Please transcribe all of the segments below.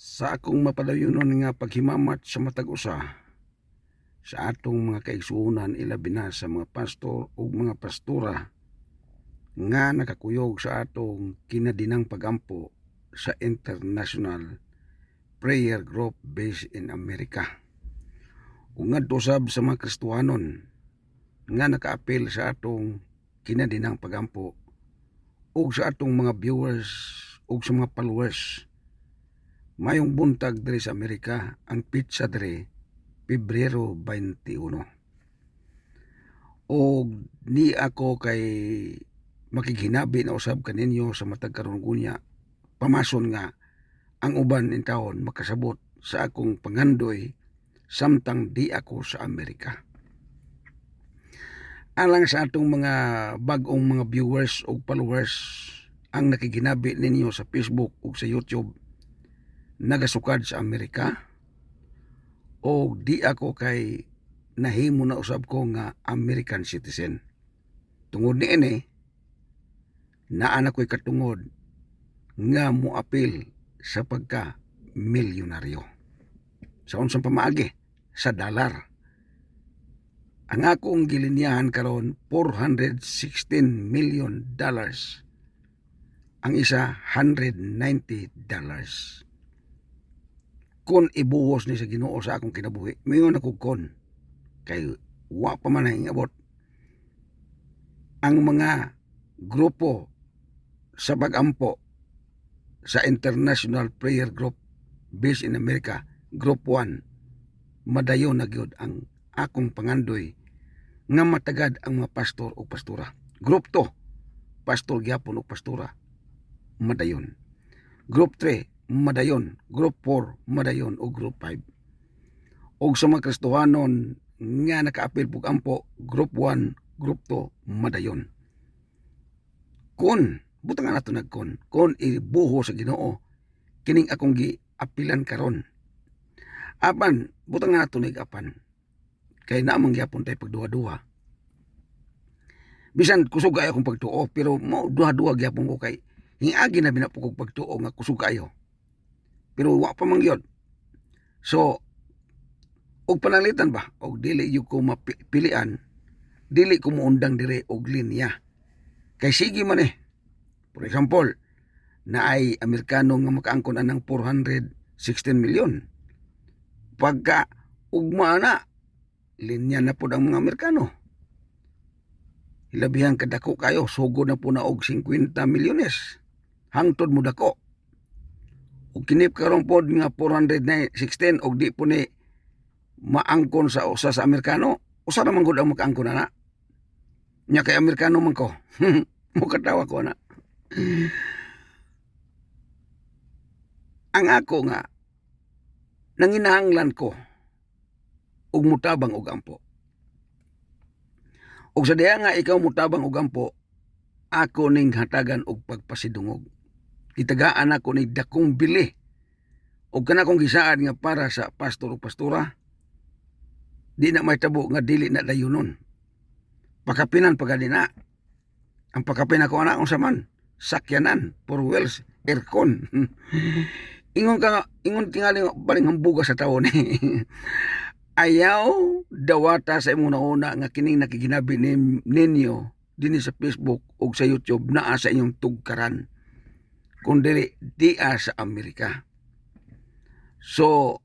Sa akong mapadayunon nga paghimamat sa matag usa sa atong mga kaigsuonan, ilabi na sa mga pastor o mga pastora nga nakakuyog sa atong kinadinang pagampo sa International Prayer Group based in America. Ug ngadto sab sa mga Kristiyanon nga nakaapil sa atong kinadinang pagampo ug sa atong mga viewers ug sa mga followers. Mayong buntag diri sa Amerika, ang pizza diri Pebrero 21. O ni ako kay makighinabi na usab kaninyo sa matag karon gunya, pamason nga ang uban in taon makasabot sa akong pangandoy samtang di ako sa Amerika. Alang sa atong mga bag-ong mga viewers o followers ang nakiginabi ninyo sa Facebook o sa YouTube, nagasukad sa Amerika, o di ako kay nahimo na usab ko nga American citizen. Tungod niini, naa ko'y katungod nga moapil sa pagka milyonaryo. Sa unsang pamaagi, sa dollar. Ang akong gilinyahan karon $416 million. Ang isa $190. Kung ibuhos ni sa Ginoo sa akong kinabuhi, mayon ako kon kay wa pa man abot ang mga grupo sa pagampo sa International Prayer Group based in America, Group 1, madayon na gyud ang akong pangandoy nga matagad ang mga pastor o pastora. Group 2, pastor gyapon o pastora, madayon. Group 3, madayon. Group 4, madayon. O Group 5. O sa mga Kristohanon nga nakaapil pug ampo, Group 1, Group 2, madayon. Kun butang nato nagkon, kun ibuho sa Ginoo kining akong giapilan karon. Apan butang nato nagapan kay naamang gyapon tay pagduha-duha. Bisan kusog kayo akong pagtuo, pero mo duha-duha gyapon ko kay hingagi na binapukog pagtuo nga kusog kayo. Pero wa pa man gyud. So og panalitan ba og dili yu ko mapilian, dili ko muundang dire og linya. Kay sige man for example, na ay Amerikano nga makaangkon anang 416 million. Pagka ugma na, linya na po ang mga Amerikano. Ilabihan kadako kayo, sugo na po na og 50 milyones. Hangtod mo dako. O kinip karon pod nga 416 og di po ni maangkon sa usa sa Amerikano, usa naman gud ang makaangkon ana. Nya kay Amerikano man ko. Mukatawa ko na. Ang ako nga nanginahanglan ko og mutabang og ampo. Og sa diha nga ikaw mutabang og ampo, ako ning hatagan og pagpasidungog. Itagaan ako ni dakong bili og kana kong gisaad nga para sa pastor o pastora, di na may tabo nga dili na dayunon. Pakapinan pagadi na. Ang pakapin ako na kung saman, sakyanan, four wheels, aircon. Ingon tingali baling hambuga sa taon Ayaw dawata sa imong nauna nga kining nakiginabi ninyo dinhi sa Facebook o sa YouTube naa sa inyong tugkaran. Kundi dia sa Amerika. So,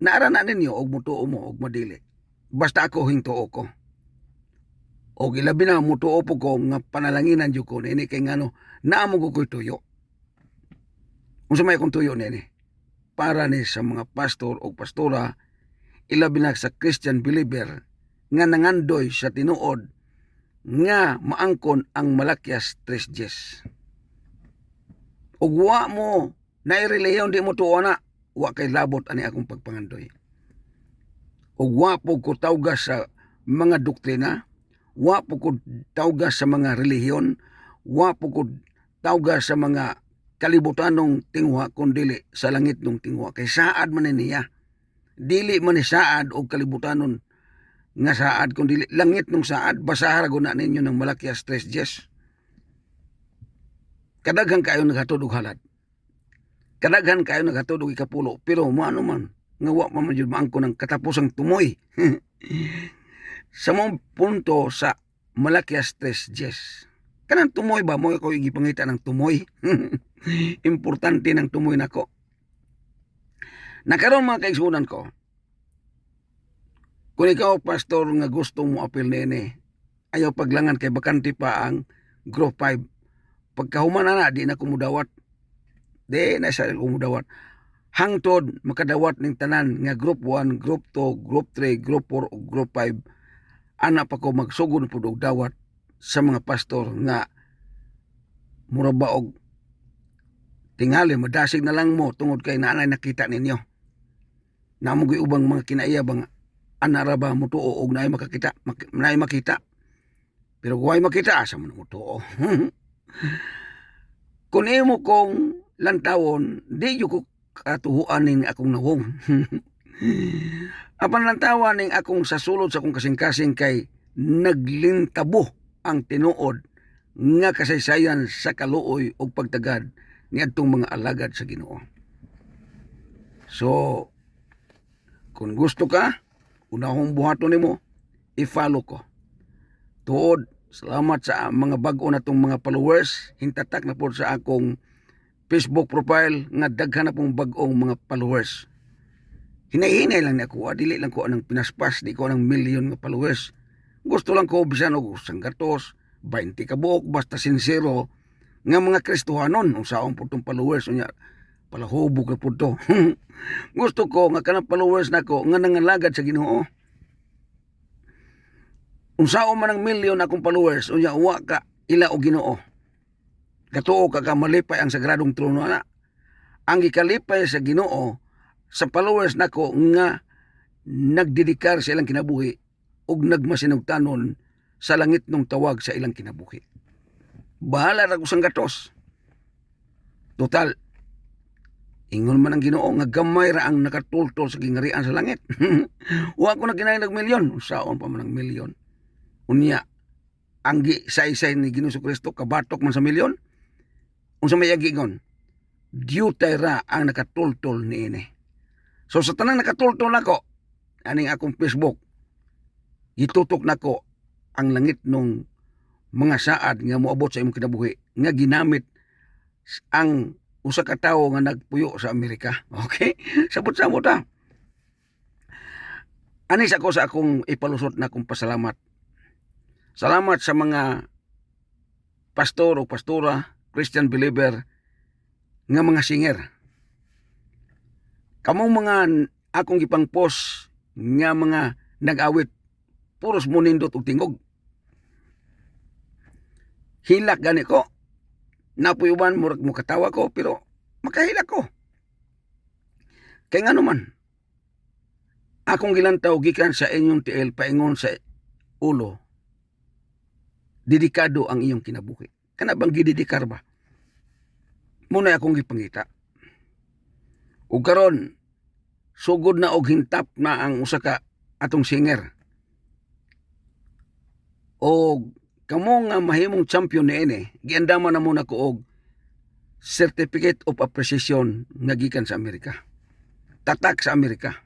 naara na ninyo og mutuo mo og madili. Basta ako hintuo ko. O ilabi na mutuo po ko nga panalanginan jud ko nini kay ngano naamo ko ko'y tuyo. Unsa may akong tuyo nini? Para ni sa mga pastor o pastora, ilabi na sa Christian believer nga nangandoy sa tinuod nga maangkon ang Malakias 3:10. Og wa mo na relihiyon di mo tuo na, wa kay labot ani akong pagpangandoy. Og wa po ko tawgas sa mga doktrina, wa po ko tawgas sa mga relihiyon, wa po ko tawgas sa mga kalibutanong tingwa kundili sa langit ng tingwa. Kay saad man niya. Dili man ni saad o kalibutanon nga saad kundili langit ng saad. Basahara guna ninyo ng Malakias 3:10. Kadaghan kayo naghatod og halad. kadaghan kayo nagatudog ikapulo pero maano man nga wa pa man jud maangko ng katapusang tumoy. Sa mong punto sa Malakias 3:10. Kanang tumoy ba mo ko gipangita ng tumoy? Importante ng tumoy nako. Nakaroon mga kaigsunan ko. Kung ikaw pastor nga gusto mo apil nene, ayaw paglangan kay bakante pa ang Group 5. Pagkahuman na di na kumudawat. Di na sa kumudawat. Hangtod makadawat ning tanan nga Group 1, Group 2, Group 3, Group 4 ug Group 5. Ana pa ko magsugod pud og dawat sa mga pastor nga mura ba og tingali madasig na lang mo tungod kay naanay nakita ninyo. Namo gyud ubang mga kinaiya anara ba mo tuo og naay makita. Pero kung ay makita asa mo mo tuo. Kung imo kong lantawon, di yu ko katuhuan ning akong nawong. Apan lantawan ning akong sasulod sa akong kasing-kasing kay naglintabo ang tinuod nga kasaysayan sa kaluoy ug pagtagad niadtong mga alagad sa Ginoo. So, kung gusto ka, unahong buhaton nimo, i-follow ko. Tuod, salamat sa mga bag-o na tong mga followers. Hintatak na po sa akong Facebook profile nga daghan na pong bag-ong mga followers. Hinay-hinay lang ni ako. Dili lang ko anang pinaspas. Di ko anang million nga followers. Gusto lang ko bisan og sanggatos, 20 ka buok, basta sincero nga mga Kristohanon. Kung saan po itong followers. Unya, palahubog na po ito. Gusto ko nga kanang followers na ko nga nangalagad sa Ginoo. Kung saan man ang million akong followers, unya, uwa ka ila o Ginoo. Katuo ka malipay ang sagradong trono na. Ang ikalipay sa Ginoo sa followers nako nga nagdedikar sa ilang kinabuhi ug nagmasinugtanon sa langit ng tawag sa ilang kinabuhi. Bahala ra ko sang gatos. Total, ingon man ang Ginoo nga gamay ra ang nakatultol sa gingarian sa langit. Wa ko na kinain ng milyon. Saon pa man ang milyon. Unya, ang say-say ni Ginoo Kristo kabatok man sa milyon. Unsa may agingon? Diyutay ra ang nakatultol niini. So sa tanang nakatultol nako, aning akong Facebook, gitutok nako ang langit nung mga saad nga moabot sa imong kinabuhi nga ginamit ang usa ka tawo nga nagpuyo sa Amerika. Okay? Sabot-sabot ta. Anis ako sa akong ipalusot na akong pasalamat. Salamat sa mga pastor o pastora, Christian believer, nga mga singer. Kamong mga akong gipang post nga mga nag-awit, puros mo nindot og tingog. Hilak gani ko. Napuyuban mo katawa ko, pero makahilak ko. Kaya nga naman, akong gilantaw gikan sa inyong tiil paingon sa ulo, dedikado ang iyong kinabuhi. Kana bang gidedikar ba? Muna akong gipangita. Ug karon sugod na og hintap na ang usa ka atong singer. O kamo nga mahimong champion niini, giandaman na muna ko og Certificate of Appreciation nga gikan sa Amerika. Tatak sa Amerika.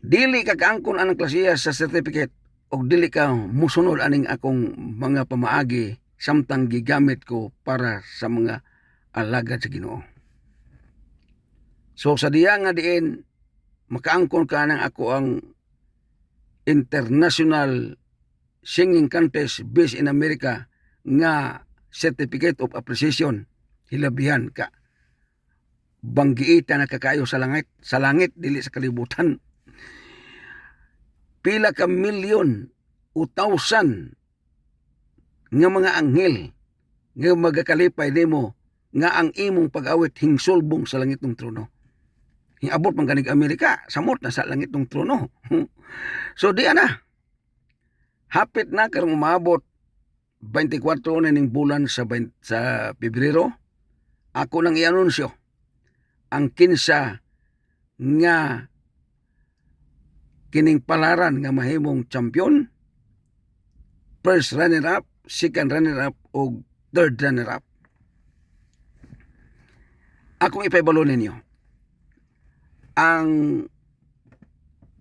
Dili ka kaangkon anang klasiya sa certificate og dili ka musunod aning akong mga pamaagi samtang gigamit ko para sa mga alagad sa Ginoo. So sa diya nga diin makaangkon ka nang ako ang International Singing Contest based in America nga Certificate of Appreciation, hilabihan ka. Banggiita na kakayo sa langit dili sa kalibutan. Pila ka milyon o tausan nga mga anghel nga magakalipay nimo nga ang imong pag-awit hingsulbong sa langit ng trono. Hiabot man kanig Amerika, samot na sa langit ng trono. So di ana. Hapit na karong umabot 24 na ning bulan sa Pebrero. Ako nang i-anunsyo ang kinsa nga kining palaran nga mahimong champion, first runner-up, second runner-up, o third runner-up. Akong ipaibalo ninyo. Ang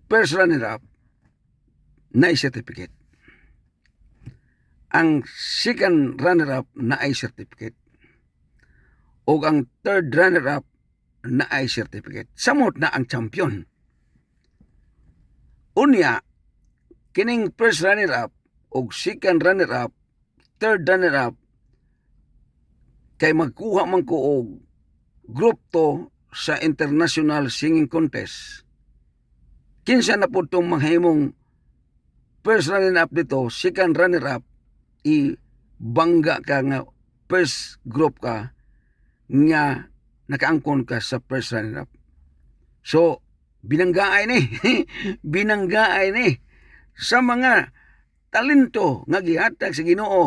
first runner-up na ay certificate. Ang second runner-up na ay certificate. O ang third runner-up na ay certificate. Samot na ang champion. Unya, kining first runner-up o second runner-up, third runner-up, kay magkuha man ko og group to sa international singing contest. Kinsa na po itong mahimong first runner-up dito, second runner-up, bangga ka nga first group ka nga nakaangkon ka sa first runner-up. So, binanggaay ni binanggaay ni sa mga talento nga gihatag sa Ginoo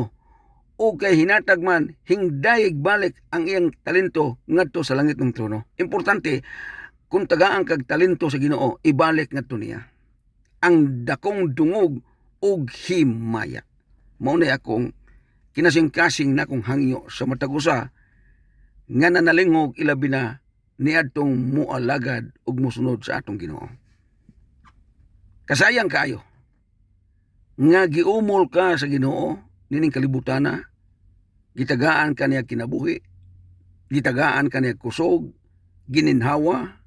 o kay hinatag man hingdayeg balik ang iyang talento ngadto sa langit ng trono. Importante, kung tagaan kag talento sa Ginoo, ibalik ngadto niya ang dakong dungog ug himaya. Mao na akong kinasing-kasing na kong hangyo sa matag usa nga nanalingog ilabi na niadtong mualagad ug musunod sa atong Ginoo. Kasayang kayo nga giumol ka sa Ginoo nining kalibutan na, gitagaan ka niya kinabuhi, gitagaan ka niya kusog, gininhawa,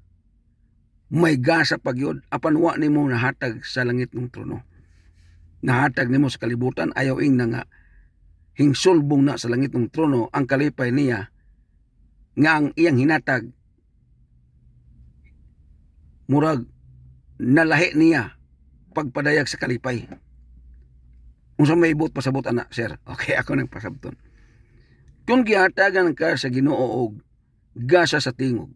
may gasa pagyod, apan wa nimo nahatag sa langit ng trono. Nahatag nimo sa kalibutan, ayaw ing na nga hingsulbong na sa langit ng trono ang kalipay niya nga ang iyang hinatag murag nalahi niya pagpadayag sa kalipay. Unsa may ibot pasabot ana, sir? Okay, ako nang pasabton. Kung gihatagan ka sa Ginoo og gasa sa tingog,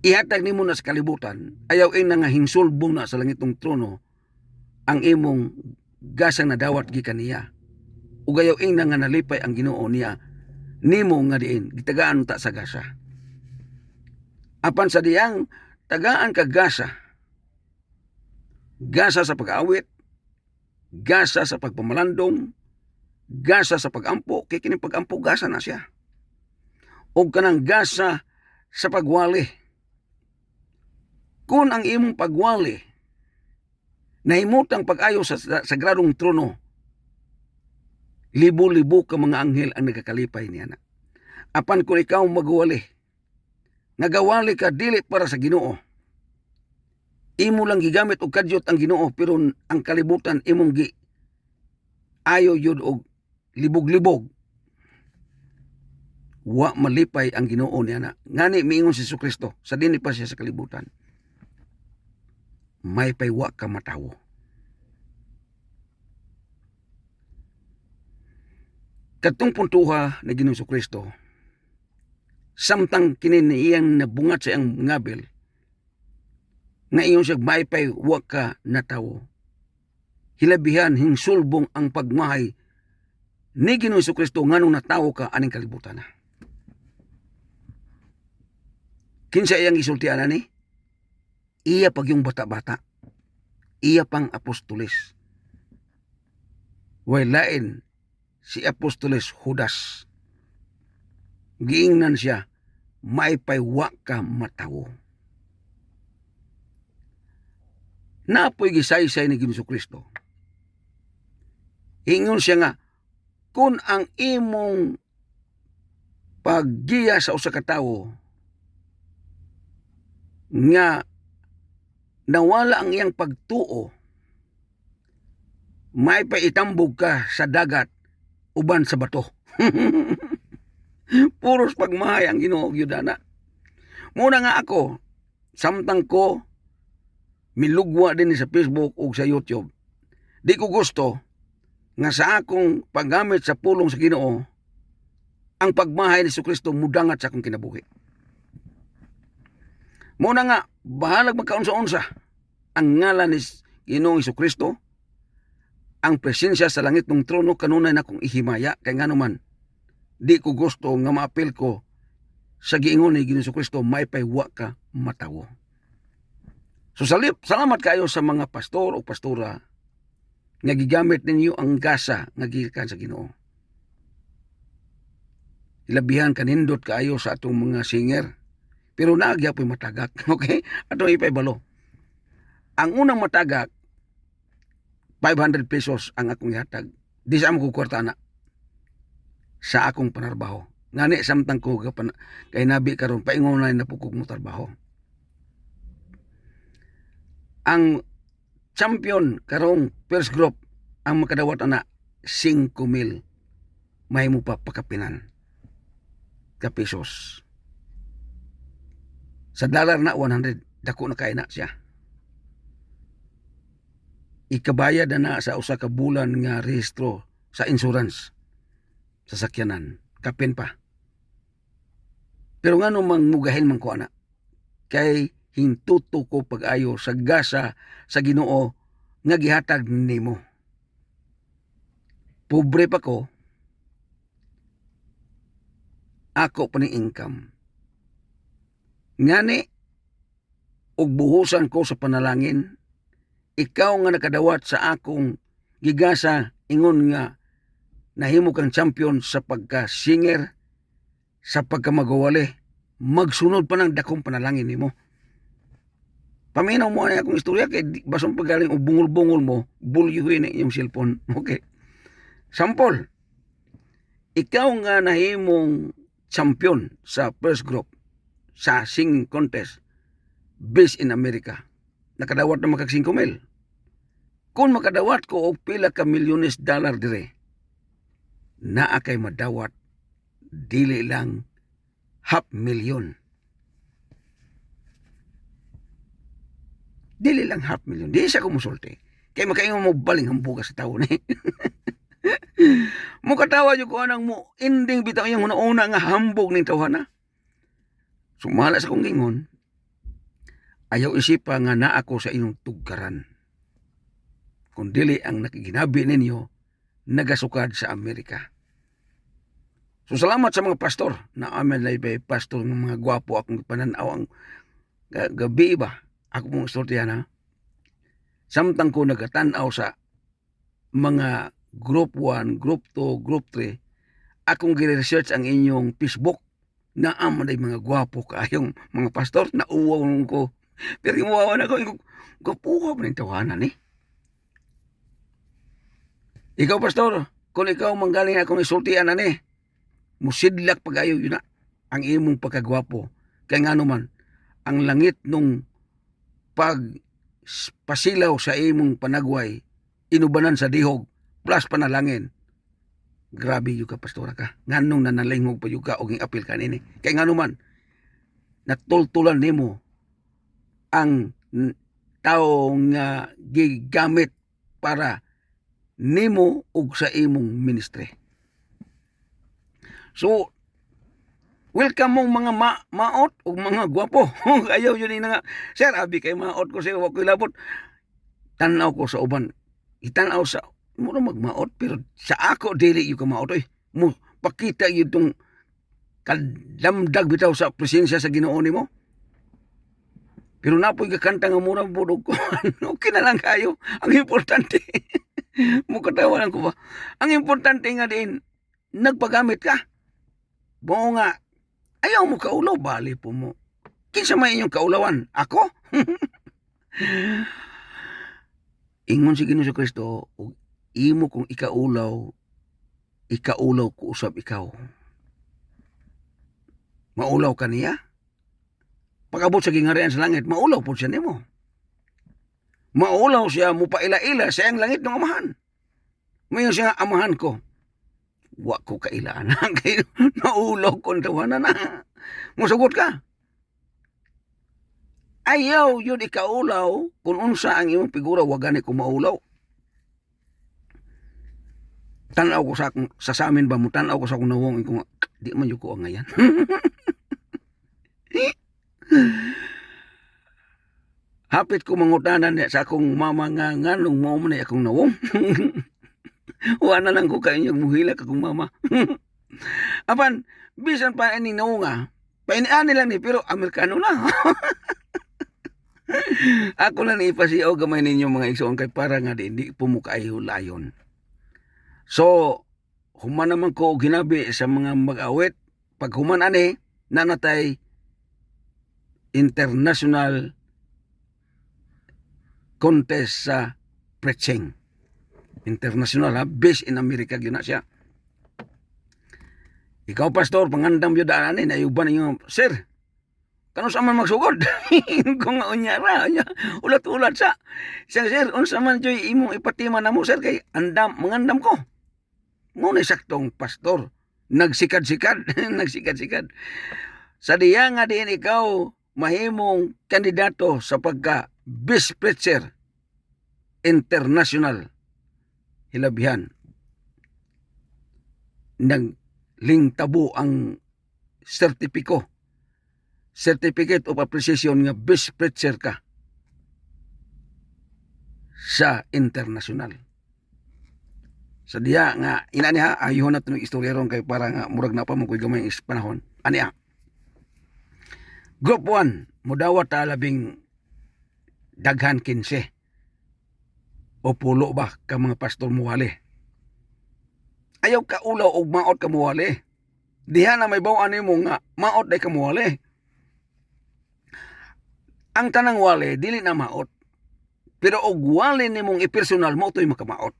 ihatag nimo na sa kalibutan, ayaw ing nga hingsulbong na sa langit ng trono ang imong gasang nadawat gikan niya. Ug ayaw ing nga nalipay ang Ginoo niya nimo nga diin gitagaan ta sa gasa. Apan sa diyang tagaan ka gasa sa pag-awit, gasa sa pagpamalandong, gasa sa pagampo, kay kining pagampo gasa na siya. O kanang gasa sa pagwali. Kung ang imong pagwali nahimutang pag-ayo sa sagradong trono, libo-libo ka mga anghel ang nagakalipay niya na. Apan kung ikaw magwali, nagawali ka dili para sa Ginoo, imo lang gigamit og kadyot ang Ginoo, pero ang kalibutan imong gi ayo yun og libog-libog, wa malipay ang Ginoo niya na. Ngani miingon si Jesucristo sa dinhi pa siya sa kalibutan, may paywa ka matawo. Katong puntuha na Ginoong Jesucristo, samtang kinin iyang nabungat sa iyang ngabel, nga iyon siya maipay wa ka natawo. Hilabihan hingsulbong ang pagmahay ni Ginoong Jesucristo nganong natawo ka aning kalibutan na. Kinsa iyang isultian ani? Iya pag yung bata-bata. Iya pang apostoles. Way lain si apostoles Judas. Giingnan siya, maipay wa ka matawo. Naapoy gisaysay ni Ginoong Jesucristo. Ingon siya nga, kung ang imong paggiya sa usa ka tawo nga nawala ang iyang pagtuo, may paitambog ka sa dagat uban sa bato. Puros pagmahay ang Ginoo gyudana. Muna nga ako, samtang ko milugwa din sa Facebook o sa YouTube, di ko gusto nga sa akong paggamit sa pulong sa Ginoo ang pagmahay ni Jesucristo mudangat sa akong kinabuhi. Muna nga, bahalag magkaunsa-unsa ang ngalan ni Ginoong Jesucristo, ang presensya sa langit ng trono kanunay na kong ihimaya, kay nga naman di ko gusto nga maapil ko sa giingon ni Ginoong Jesucristo, may paywa ka matawo. So salamat kayo sa mga pastor o pastora nga gigamit ninyo ang gasa nga gikan sa Ginoo. Ilabihan kanindot kaayo sa atong mga singer. Pero naagya po'y matagak. Okay? Atong ipaybalo. Ang unang matagak, 500 pesos ang akong ihatag. Di sa among kwarta na sa akong panarbaho. Ngani samtang ko kay nabi karon paingon na pukog mo trabaho. Ang champion karong first group ang makadawat ana 5,000 may mo pa pakapinan ka pesos. Sa dollar na 100 dako na kay na siya. Ikabayad na sa usa ka bulan nga rehistro sa insurance sa sakyanan, kapin pa. Pero ngano mang mugahin man ko ana, kay hintuto ko pag-ayo sa gasa sa Ginoo nga gihatag nimo. Pobre pa ko, ako pa ni income. Ngani, og buhusan ko sa panalangin, ikaw nga nakadawat sa akong gigasa ingon nga nahimo kang champion sa pagka-singer, sa pagkamagawali, magsunod pa ng dakong panalangin nimo. Paminaw mo na akong istorya kay basong pagaling o bungol-bungol mo, bulyuhin na iyong cellphone. Okay. Sample, ikaw nga nahimong champion sa first group sa singing contest based in America. Nakadawat na makag 5,000. Kung makadawat ko og pila ka milyones dollar dire, naa kay madawat dili lang 500,000. Dili lang 500,000. Di siya kumusulti. Kay makaingon mo baling hambuga sa tao ni. Mukatawa yung ko anang mo ending bitaw yung una nga hambog ning tawhana. Sumala sa kong gingon, ayaw isipa nga naa ako sa inyong tugkaran. Kung dili ang nakiginabi ninyo, nagasukad sa Amerika. So salamat sa mga pastor na amin na iba'y pastor ng mga gwapo akong pananaw ang gabi ba. Ako mong istorya na. Samtang ko nagatanaw sa mga group 1, group 2, group 3, akong gire-research ang inyong Facebook na aman ay mga gwapo kayong mga pastor na uwaw ko. Pero imuwawan ako, gapuha pa rin tawanan eh. Ikaw pastor, kung ikaw manggaling akong isultian na ni, musidlak pag-ayo yun na ang imong pagkagwapo. Kaya nga naman, ang langit nung pagpasilaw sa imong panagway, inubanan sa dihog, plus panalangin. Grabe yung ka, pastora ka. Nganong nanalingog pa yung ka o apil ka nini. Kaya nga naman, natultulan nimo ang tao nga gigamit para nimo ug sa imong ministry. So, welcome mong mga maot o mga gwapo. Ayaw yun nga. Sir, abi kay maot ko siya, wako'y labot. Tanaw ko sa uban. Itanaw sa, muna magmaot, pero sa ako, dili yung kamaot. Mo, pakita yun itong kadamdag bitaw sa presensya sa Ginoo nimo. Pero napoy kakanta nga mura budog ko. Okay na lang kayo. Ang importante, mukatawanan ko ba? Ang importante nga din, nagpagamit ka. Buo nga, ayaw mo kaulaw, bali po mo. Kinsa may inyong kaulawan? Ako? Ingon si Ginoo Kristo, imo kung ikaulaw ko usab ikaw. Maulaw ka niya? Pag-abot sa gingarian sa langit, maulaw po siya nimo. Maulaw siya, mupaila-ila sa ang langit ng amahan. Mayon siya amahan ko. Wa ko kailangan kay naulaw ko tawanan na. Musugot ka. Ayaw yun ikaulaw kung unsa ang imong figura wa gani ko maulaw. Tanaw ko sa amin ba mo tanaw ko sa akong nawong ko di man yung ko ang ngayan. Hapit ko mangutanan sa akong mama nga nganong mo man akong nawong. Wala lang ko kayo yung muhila kakong mama. Apan, bisan pa ini naunga, painian nila ni, pero Amerikano na. Ako na ipasiyaw gamay ninyo mga igsoon kay para nga di pumukaayo layon. So, human naman ko ginabi sa mga mag-awit, pag human ani nanatay international contest sa preaching. International ha, based in America gyud na siya. Ikaw pastor, pangandam yun daan ani, nayuban ninyo, sir, kano sa man magsugod? Kung unya ra, ulat-ulat sa. Sir, unsa man joy imong ipatiman namo sir, kay mangandam ko. Muna saktong pastor, nagsikad-sikad, nagsikad-sikad. Sa diya nga din ikaw, mahimong kandidato sa pagka best preacher international hilabihan. Naglingtabo ang certificate of appreciation nga best preacher ka sa international. Sa diya nga inani ha, ayuhon na itong istorya ron kay para nga murag na pa mo ko'y gamay panahon. Ani ha. Group 1, mudawat ta labing daghan 15 o pulo ba ka mga pastor muwali. Ayaw ka ulaw og maot ka muwali. Diha na may bawaan nimo nga maot day ka muwali. Ang tanang wali dili na maot. Pero og wali nimong ipersonal mo to'y makamaot.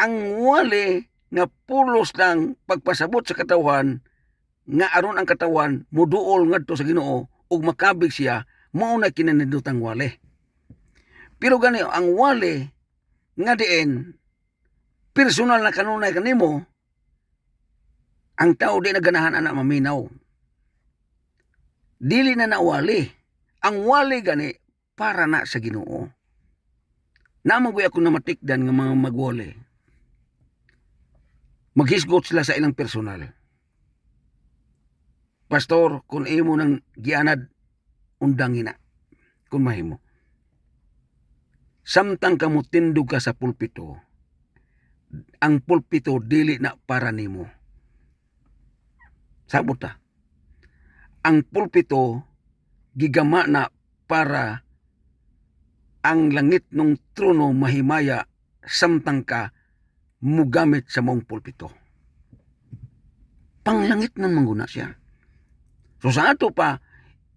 Ang wali nga pulos lang pagpasabot sa katawan nga aron ang katawan muduol ngadto sa Ginoo ug makabig siya, mao na kinanindutang wali. Pero gani ang wali nga diin personal na kanunay kanimo, ang tao di na ganahan ana maminaw. Dili na nawali. Ang wali gani para na sa Ginoo. Namagoy ako na matikdan nga mga magwali. Maghisgot sila sa ilang personal. Pastor, kung imo nang gianad, undangin na. Kung mahimo. Samtang kamo tindog ka sa pulpito, ang pulpito dili na para nimo. Sabot ta. Ang pulpito gigama na para ang langit ng trono mahimaya samtang ka mugamit sa mong pulpito. Panglangit nan mangguna siya. So sa ato pa,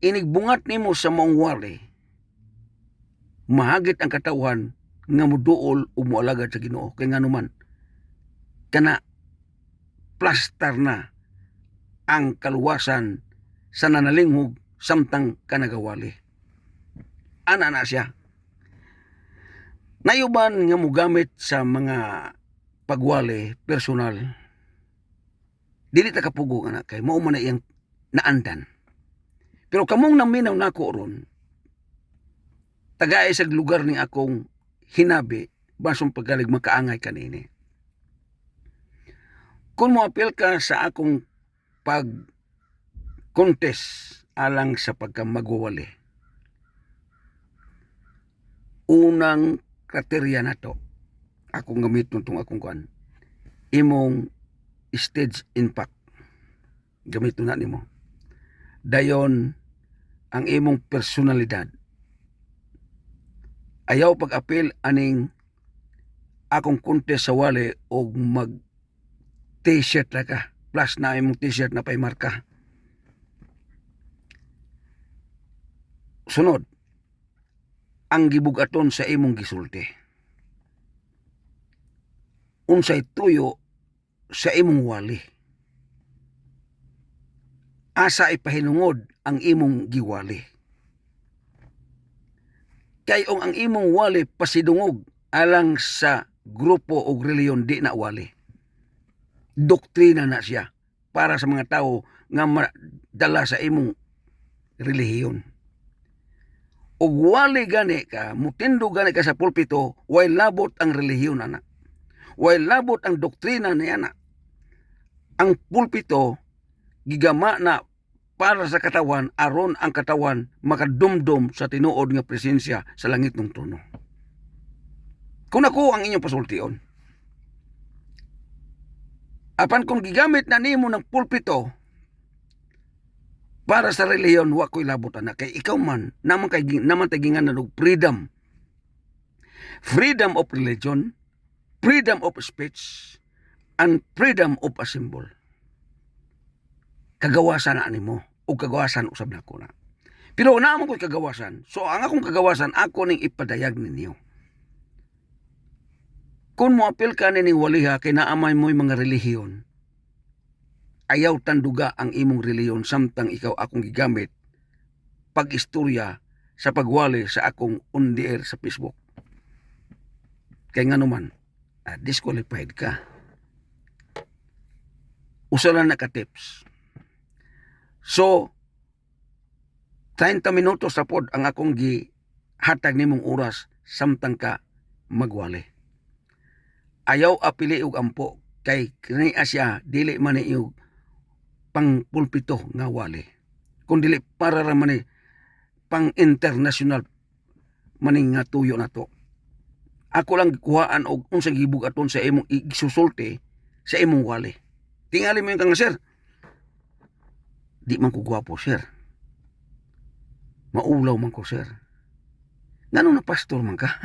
inigbungat nimo sa mong wali, mahagit ang katawan nga muduol o mualagad sa Ginoo. Kaya nga naman, kana plaster na ang kaluwasan sa nanalinghog samtang kanagawali. Ana na siya. Nayuban nga mugamit sa mga pagwali personal, dili ta kapugo nga na kay mao man na iyang naandan. Pero kamong naminaw nako ron, tagaay sa lugar ni akong hinabi, basong pagkalig makaangay kanini. Kung moapil ka sa akong pag-contest alang sa pagkamagwawali, unang kriteria na to, akong gamiton itong akong kuan, imong stage impact. Gamiton na nimo. Dayon, ang imong personalidad. Ayaw pag-apil aning akong contest sa wali o mag t-shirt na ka. Plus na imong t-shirt na pay marka. Sunod, ang gibugaton sa imong gisulti. Unsay tuyo sa imong wali. Asa ipahinungod ang imong giwali. Kayong ang imong wali pasidungog alang sa grupo o reliyon di na wali. Doktrina na siya para sa mga tao nga dala sa imong relihiyon. Og wali gani ka, mutindo gani ka sa pulpito, way labot ang relihiyon na. Way labot ang doktrina niya na. Ang pulpito, gigama na para sa katawan, aron ang katawan makadumdum sa tinuod nga presensya sa langit ng trono. Kung ako ang inyong pasultion, apan kung gigamit na nimo ng pulpito para sa reliyon, wa ko'y labutan na. Kay ikaw man, naman tagingan na freedom. Freedom of religion, freedom of speech, and freedom of assembly. kagawasan na nimo o kagawasan usab nako na. Pero naman ko'y kagawasan. So ang akong kagawasan ako ning ipadayag ninyo. Kung mo apil ka ni waliha kay naamay mo'y mga relihiyon, ayaw tanduga ang imong relihiyon samtang ikaw akong gigamit pag-istorya sa pagwali sa akong on-the-air sa Facebook. Kay nga naman, disqualified ka. Usa lang naka-tips. So, 30 minutos sa pod ang akong gihatag nimong oras samtang ka magwali. Ayaw apili og ampo kay kini asya dili man iyog pang pulpito nga wali. Kung dili para ra man pang international maning nga tuyo nato. Ako lang kuhaan og unsang gibug-aton sa imong igsusulti sa imong wali. Tingali mo yung kang sir. Di man ko gwapo sir. Maulaw man ko sir. Ngano na pastor man ka?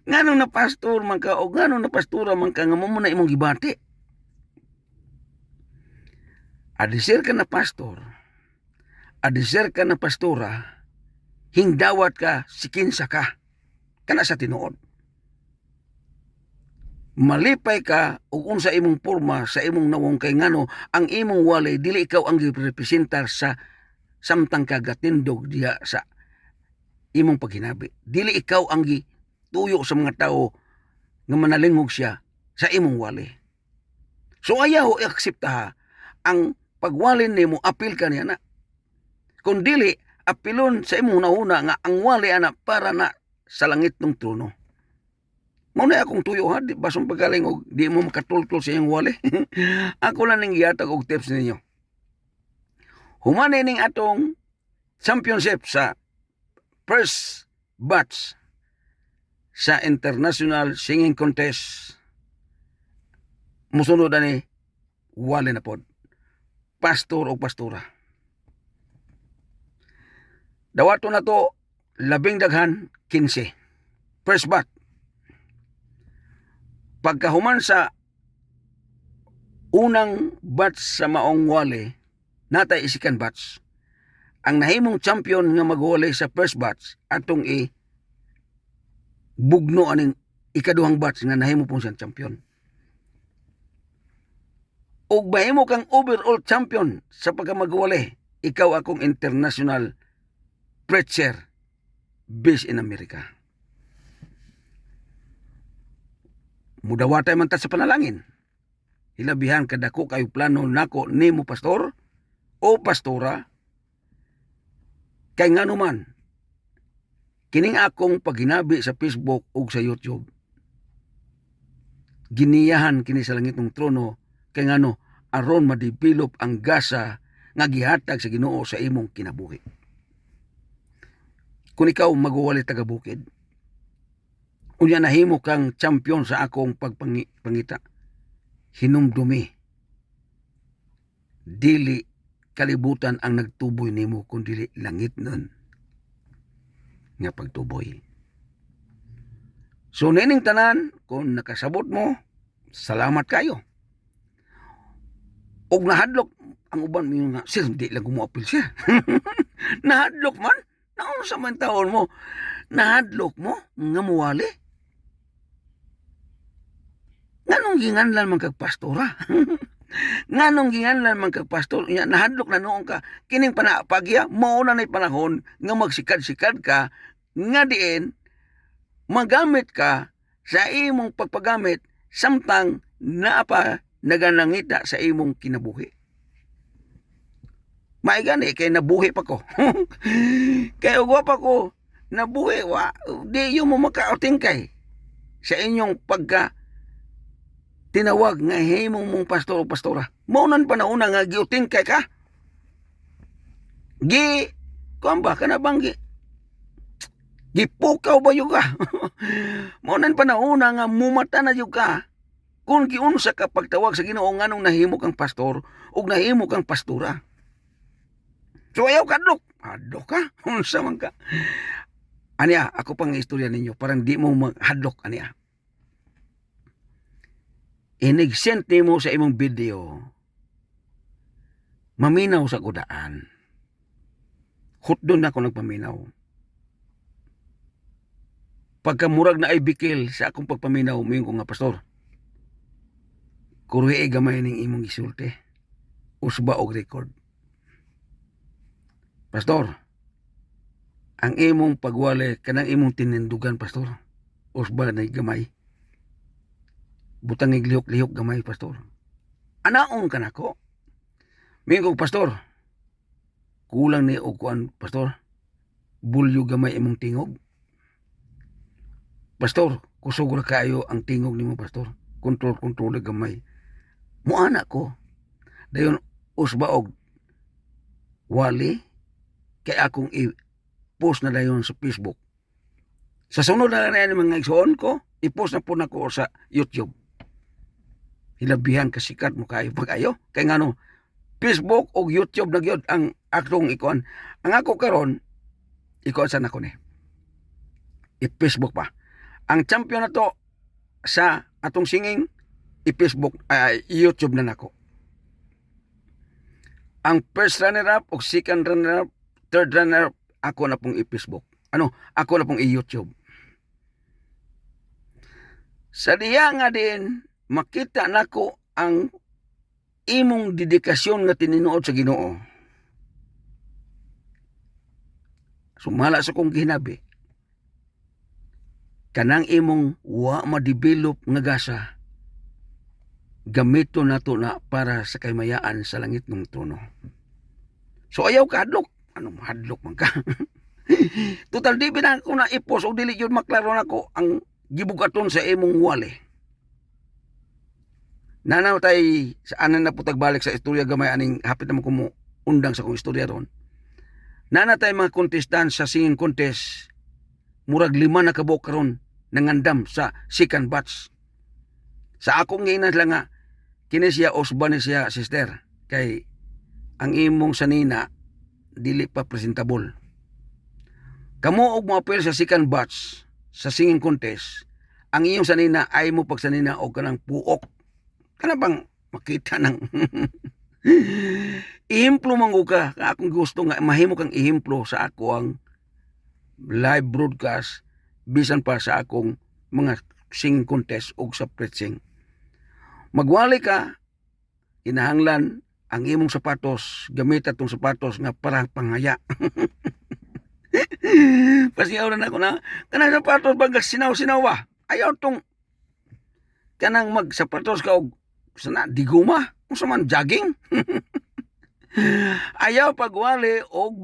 Ngano na pastor man ka o ngano na pastora man ka nga mo na imong gibati? Adisir ka na pastor, adisir ka na pastora, hingdawat ka, sikinsa ka, kana sa tinuod. Malipay ka o unsa imong porma sa imong nawong kay ngano ang imong walay dili ikaw ang girepresentar sa samtang kagatindog diha sa imong paghinabi. Dili ikaw ang gituyo sa mga tao nga manalingog siya sa imong wali. So ayaw i-aksepta ang pagwalin nimo apil ka niya na. Kung dili apilon sa imong nahuna nga ang wali ana para na sa langit ng trono. Mao na akong tuyo ha, di basong pagaling og di mo makatultol sa iyong wali. Ako lang ning gihatag og tips ninyo. Humani ning atong championship sa first batch sa International Singing Contest. Musunod ani wali na pod. Pastor o pastora. Dawato na to labing daghan 15. First batch. Pagkahuman sa unang batch sa maong wali, natay isikan batch. Ang nahimong champion nga magwali sa first batch atong bugno aning ikaduhang batch nga nahimo pong siyang champion. Og mahimo kang overall champion sa pagkamagwali, ikaw akong international preacher based in America. Mudawatay man ta sa panalangin. Hilabihan kadako kayo plano nako nimo pastor o pastora. Kay ngano man, kining akong paghinabi sa Facebook o sa YouTube, giniyahan kini sa langit ng trono, kay ngano, aron madevelop ang gasa nga gihatag sa Ginoo sa imong kinabuhi. Kung ikaw magwali taga bukid, unya nahimo kang champion sa akong pagpangita, hinumdumi, dili kalibutan ang nagtuboy nimo kundi langit nun nga pagtuboy. So nining tanan, kung nakasabot mo, salamat kayo. Og nahadlok ang uban mo nga, sir, di lang kumuapil siya. Nahadlok man, naon sa man taon mo, nahadlok mo nga muwali. Nganong ginganlan man kag pastora? Nganong ginganlan man kag pastor? Nahadlok na noon ka. Kining panapagya, mao na nay panahon nga magsikad-sikad ka, nga diin, magamit ka sa imong pagpagamit samtang naapa naganangita sa imong kinabuhi. Maigani, kay nabuhi pa ko. Kay ugwa pa ko, nabuhi, di yung mo makauting kay sa inyong pagka tinawag nga himong mong pastor o pastora. Maunan pa na una nga giuting kay ka. Kuamba ka na bang gipukaw ba yung ka? Maunan pa na una nga mumata na yung ka. Kung giunsa ka pagtawag sa Ginoo nganong nahimo kang pastor o nahimo kang pastora. So ayaw kadlok. Hadlok ka? Unsa man ka? Aniya, ako pang istorya ninyo. Parang di mo maghadlok, aniya. Inig-send mo sa imong video maminaw sa kudaan. Hutdon na ako nagpaminaw. Pagkamurag na ay bikil sa akong pagpaminaw, mingon ko nga, pastor, kuruhi gamay ning imong isulti. Usba og record. Pastor, ang imong pagwali, kanang imong tinindugan, pastor, usba na gamay. Butang iglihok-lihok gamay, pastor. Anaon ka nako? Mingon ko, pastor, kulang ni og kuan, pastor. Bulyo gamay imong tingog. Pastor, kusog ra kayo ang tingog nimo, pastor. Kontrol gamay. Muana ko. Dayon usba og wali kay akong i-post na dayon sa Facebook. Sa sunod na lang mga igsoon ko, i-post na po nako sa YouTube. Hilabihan kasikat mo kayo pag-ayo. Kay ngano, Facebook o YouTube na gyud ang akong ikuan. Ang ako karon, ikuan sa nako ni. I-Facebook pa. Ang champion na to sa atong singing, i-Facebook, YouTube na nako. Ang first runner-up o second runner-up, third runner-up, ako na pong i-Facebook. Ako na pong i-YouTube. Sa diya nga din, makita nako ang imong dedikasyon nga tininuod sa Ginoo. Sumala sa kong gihinabi, kanang imong wa ma-develop nga gasa, gamito nato na para sa kaymayaan sa langit ng trono. So ayaw ka hadlok. Anong hadlok man ka? Total di na ako na ipos o dili yun maklaro na ko ang gibugaton sa imong wali. Nanaw tay sa anan na putag balik sa istorya gamay aning hapit naman ko mo undang sa kong istorya ron. Nana tay mga contestant sa singing contest, murag 5 na kabok karon nangandam sa second batch. Sa akong ginas lang nga, kini siya osban ni siya sister. Kay ang imong sanina, dili pa presentable. Kamo og mo apel sa second batch sa singing contest, ang iyong sanina ay mo pagsanina og kanang puok. Kana bang makita ng ihimplo manggo ka. Akong gusto nga mahimo kang ihimplo sa ako ang live broadcast bisan pa sa akong mga singing contest o sa preaching. Magwali ka, kinahanglan ang imong sapatos, gamit atong sapatos nga para panghaya. Pasiyaw na ako na, kanang sapatos bagas sinaw-sinaw ba? Ayaw tong kanang magsapatos ka og sana diguma, kung man jogging. Ayaw pagwali og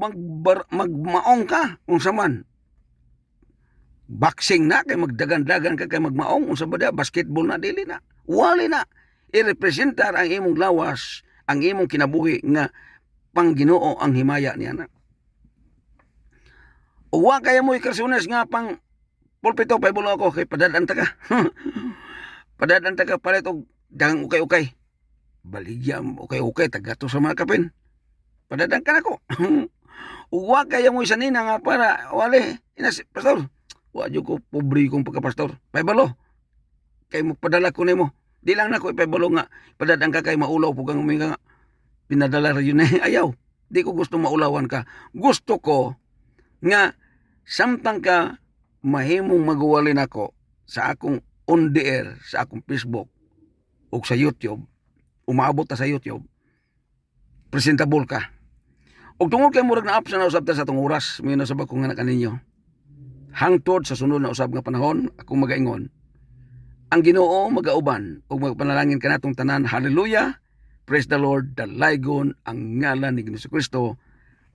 magmaong ka, kung man boxing na kay magdagan-dagan ka kay magmaong, unsa ba da basketball na dili na. Wali na i-representar ang imong lawas, ang imong kinabuhi nga pangginoo ang himaya niya na. Uwa kaya mo ikarsunes nga pang pulpito pay bulo ako kay padadan ta ka. Padadan ta ka palit og dagang ukay-ukay. Baligyam ukay-ukay tagato sa mga kapin. Padadan ka nako. Uwa kaya mo isanina nga para wali inas pastor. Wa jud ko pobre kong pagkapastor. Pay balo. Kay mo padala ko nimo. Di lang nako ipay balo nga padadan ka kay maulaw pug ang uminga nga pinadala ra yun ayaw. Di ko gusto maulawan ka. Gusto ko nga samtang ka mahimong magwali nako sa akong on the air, sa akong Facebook o sa YouTube, umaabot ta sa YouTube, presentable ka. Og tungod kay murag na apps na usab ta sa atong oras, may nasabag ko nga na kaninyo. Hangtod sa sunod na usab nga panahon, akong magaingon, ang Ginoo magauban ug magpanalangin kanatong tanan. Hallelujah. Praise the Lord. Dalaygon ang ngalan ni Jesu Kristo.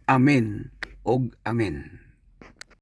Amen og amen.